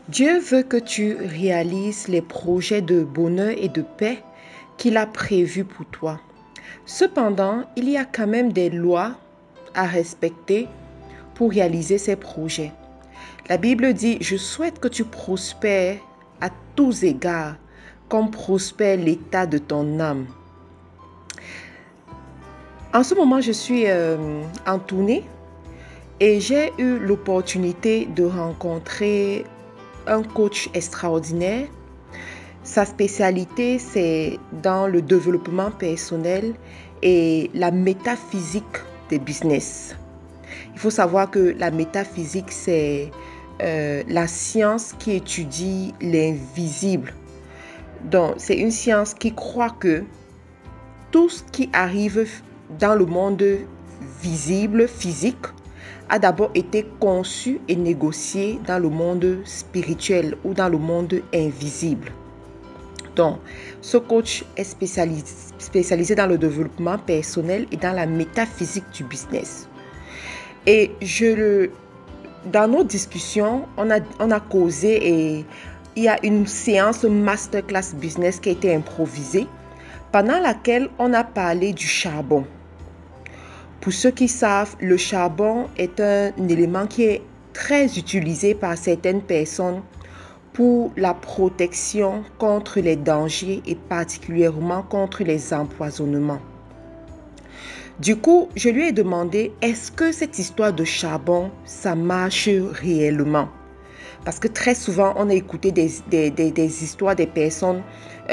Dieu veut que tu réalises les projets de bonheur et de paix qu'il a prévus pour toi. Cependant, il y a quand même des lois à respecter pour réaliser ces projets. La Bible dit, je souhaite que tu prospères à tous égards, comme prospère l'état de ton âme. En ce moment, je suis en tournée et j'ai eu l'opportunité de rencontrer un coach extraordinaire. Sa spécialité, c'est dans le développement personnel et la métaphysique des business. Il faut savoir que la métaphysique, c'est la science qui étudie l'invisible. Donc, c'est une science qui croit que tout ce qui arrive dans le monde visible, physique, a d'abord été conçu et négocié dans le monde spirituel ou dans le monde invisible. Donc, ce coach est spécialisé dans le développement personnel et dans la métaphysique du business. Et dans nos discussions, on a causé et il y a une séance masterclass business qui a été improvisée pendant laquelle on a parlé du charbon. Pour ceux qui savent, le charbon est un élément qui est très utilisé par certaines personnes pour la protection contre les dangers et particulièrement contre les empoisonnements. Du coup, je lui ai demandé, est-ce que cette histoire de charbon, ça marche réellement? Parce que très souvent, on a écouté des histoires des personnes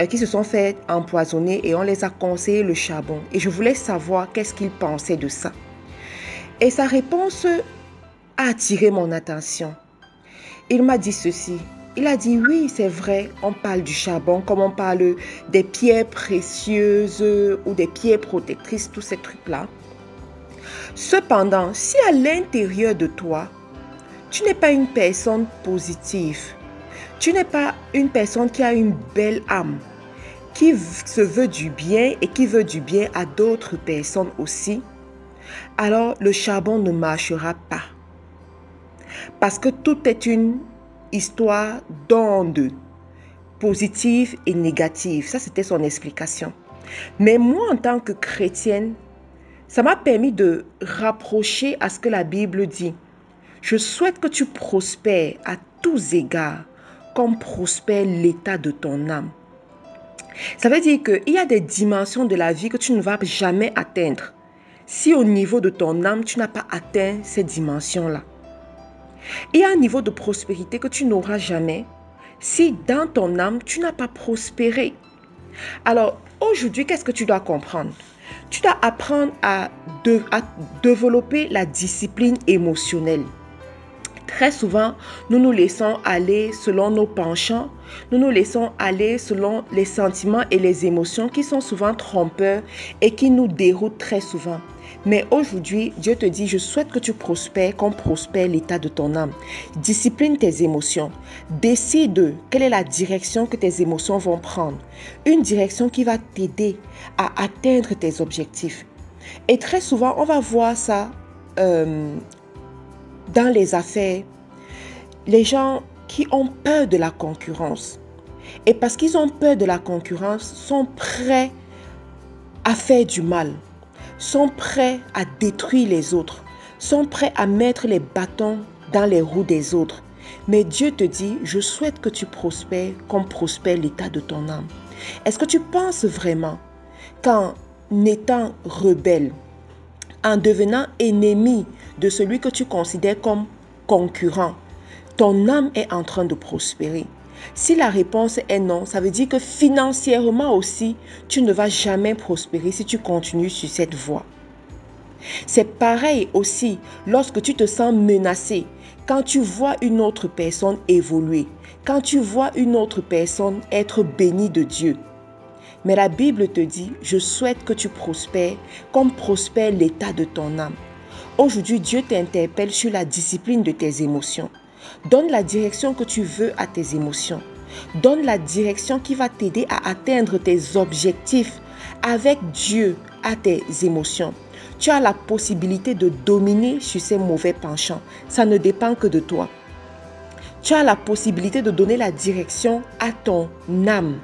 qui se sont fait empoisonner et on les a conseillé le charbon. Et je voulais savoir qu'est-ce qu'il pensait de ça. Et sa réponse a attiré mon attention. Il m'a dit ceci. Il a dit, oui, c'est vrai, on parle du charbon comme on parle des pierres précieuses ou des pierres protectrices, tous ces trucs-là. Cependant, si à l'intérieur de toi, tu n'es pas une personne positive, tu n'es pas une personne qui a une belle âme, qui se veut du bien et qui veut du bien à d'autres personnes aussi, alors le charbon ne marchera pas. Parce que tout est une histoire d'ondes positives et négatives. Ça, c'était son explication. Mais moi, en tant que chrétienne, ça m'a permis de rapprocher à ce que la Bible dit. Je souhaite que tu prospères à tous égards, comme prospère l'état de ton âme. Ça veut dire qu'il y a des dimensions de la vie que tu ne vas jamais atteindre si au niveau de ton âme, tu n'as pas atteint ces dimensions-là. Il y a un niveau de prospérité que tu n'auras jamais si dans ton âme, tu n'as pas prospéré. Alors, aujourd'hui, qu'est-ce que tu dois comprendre? Tu dois apprendre à développer la discipline émotionnelle. Très souvent, nous nous laissons aller selon nos penchants, nous nous laissons aller selon les sentiments et les émotions qui sont souvent trompeurs et qui nous déroutent très souvent. Mais aujourd'hui, Dieu te dit, je souhaite que tu prospères comme prospère l'état de ton âme. Discipline tes émotions. Décide quelle est la direction que tes émotions vont prendre. Une direction qui va t'aider à atteindre tes objectifs. Et très souvent, on va voir ça dans les affaires, les gens qui ont peur de la concurrence. Et parce qu'ils ont peur de la concurrence, sont prêts à faire du mal, sont prêts à détruire les autres, sont prêts à mettre les bâtons dans les roues des autres. Mais Dieu te dit, je souhaite que tu prospères comme prospère l'état de ton âme. Est-ce que tu penses vraiment qu'en étant rebelle, en devenant ennemi de celui que tu considères comme concurrent, ton âme est en train de prospérer? Si la réponse est non, ça veut dire que financièrement aussi, tu ne vas jamais prospérer si tu continues sur cette voie. C'est pareil aussi lorsque tu te sens menacé, quand tu vois une autre personne évoluer, quand tu vois une autre personne être bénie de Dieu. Mais la Bible te dit, je souhaite que tu prospères comme prospère l'état de ton âme. Aujourd'hui, Dieu t'interpelle sur la discipline de tes émotions. Donne la direction que tu veux à tes émotions. Donne la direction qui va t'aider à atteindre tes objectifs avec Dieu à tes émotions. Tu as la possibilité de dominer sur ces mauvais penchants. Ça ne dépend que de toi. Tu as la possibilité de donner la direction à ton âme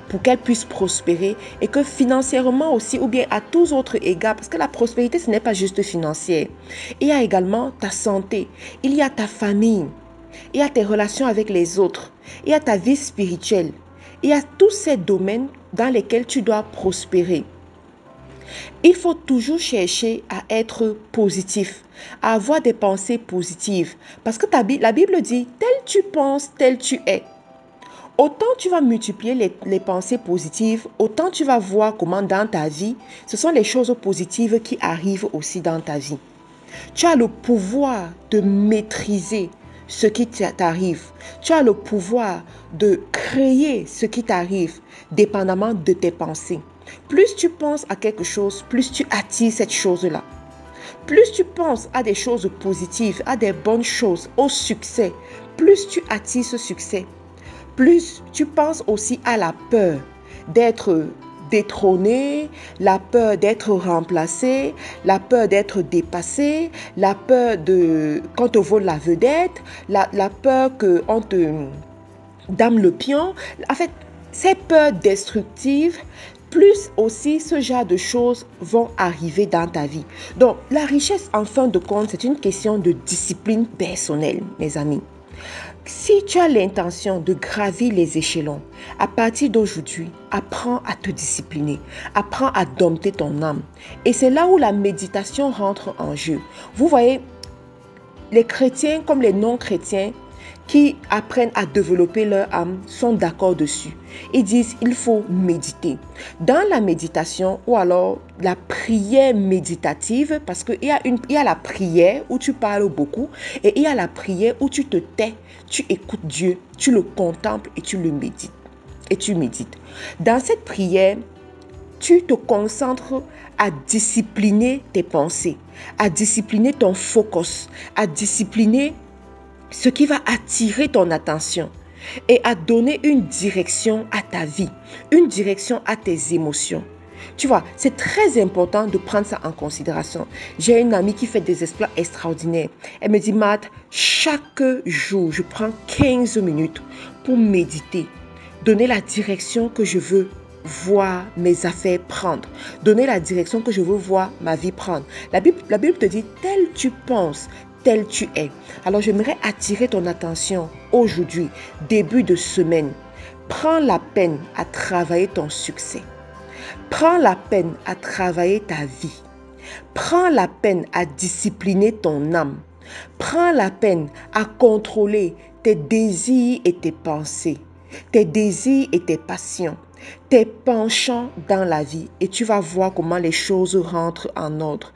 pour qu'elle puisse prospérer et que financièrement aussi ou bien à tous autres égards, parce que la prospérité, ce n'est pas juste financière. Il y a également ta santé, il y a ta famille, il y a tes relations avec les autres, il y a ta vie spirituelle, il y a tous ces domaines dans lesquels tu dois prospérer. Il faut toujours chercher à être positif, à avoir des pensées positives, parce que la Bible dit, tel tu penses, tel tu es. Autant tu vas multiplier les pensées positives, autant tu vas voir comment dans ta vie, ce sont les choses positives qui arrivent aussi dans ta vie. Tu as le pouvoir de maîtriser ce qui t'arrive. Tu as le pouvoir de créer ce qui t'arrive, dépendamment de tes pensées. Plus tu penses à quelque chose, plus tu attires cette chose-là. Plus tu penses à des choses positives, à des bonnes choses, au succès, plus tu attires ce succès. Plus tu penses aussi à la peur d'être détrôné, la peur d'être remplacé, la peur d'être dépassé, la peur qu'on te vole la vedette, la peur qu'on te dame le pion. En fait, ces peurs destructives, plus aussi ce genre de choses vont arriver dans ta vie. Donc, la richesse, en fin de compte, c'est une question de discipline personnelle, mes amis. Si tu as l'intention de gravir les échelons, à partir d'aujourd'hui, apprends à te discipliner, apprends à dompter ton âme. Et c'est là où la méditation rentre en jeu. Vous voyez, les chrétiens comme les non-chrétiens qui apprennent à développer leur âme sont d'accord dessus. Ils disent il faut méditer. Dans la méditation ou alors la prière méditative, parce qu'il y a la prière où tu parles beaucoup et il y a la prière où tu te tais, tu écoutes Dieu, tu le contemples et tu le médites. Et tu médites. Dans cette prière, tu te concentres à discipliner tes pensées, à discipliner ton focus, à discipliner ce qui va attirer ton attention et à donner une direction à ta vie, une direction à tes émotions. Tu vois, c'est très important de prendre ça en considération. J'ai une amie qui fait des exploits extraordinaires. Elle me dit, Matt, chaque jour, je prends 15 minutes pour méditer, donner la direction que je veux voir mes affaires prendre, donner la direction que je veux voir ma vie prendre. La Bible te dit, tel tu penses, tel tu es. Alors j'aimerais attirer ton attention aujourd'hui, début de semaine. Prends la peine à travailler ton succès. Prends la peine à travailler ta vie. Prends la peine à discipliner ton âme. Prends la peine à contrôler tes désirs et tes pensées, tes désirs et tes passions, tes penchants dans la vie et tu vas voir comment les choses rentrent en ordre.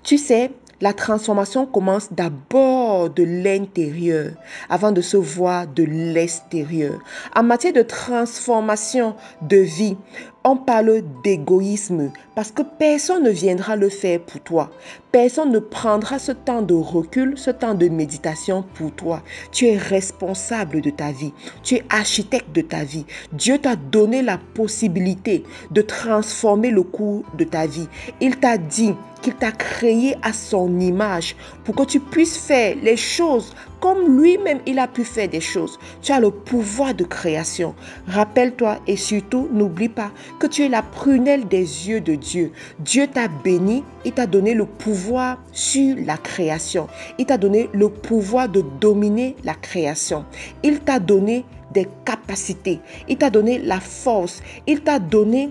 Tu sais, la transformation commence d'abord de l'intérieur avant de se voir de l'extérieur. En matière de transformation de vie, on parle d'égoïsme parce que personne ne viendra le faire pour toi. Personne ne prendra ce temps de recul, ce temps de méditation pour toi. Tu es responsable de ta vie. Tu es architecte de ta vie. Dieu t'a donné la possibilité de transformer le cours de ta vie. Il t'a dit qu'il t'a créé à son image pour que tu puisses faire les choses comme lui-même il a pu faire des choses. Tu as le pouvoir de création. Rappelle-toi et surtout n'oublie pas que tu es la prunelle des yeux de Dieu. Dieu t'a béni, il t'a donné le pouvoir sur la création. Il t'a donné le pouvoir de dominer la création. Il t'a donné des capacités. Il t'a donné la force. Il t'a donné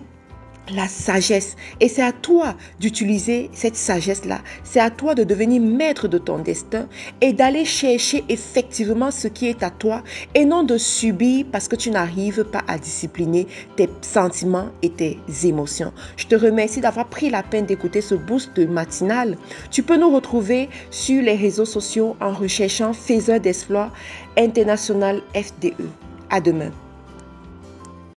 la sagesse. Et c'est à toi d'utiliser cette sagesse-là. C'est à toi de devenir maître de ton destin et d'aller chercher effectivement ce qui est à toi et non de subir parce que tu n'arrives pas à discipliner tes sentiments et tes émotions. Je te remercie d'avoir pris la peine d'écouter ce boost matinal. Tu peux nous retrouver sur les réseaux sociaux en recherchant Faiseur d'Exploits International FDE. À demain.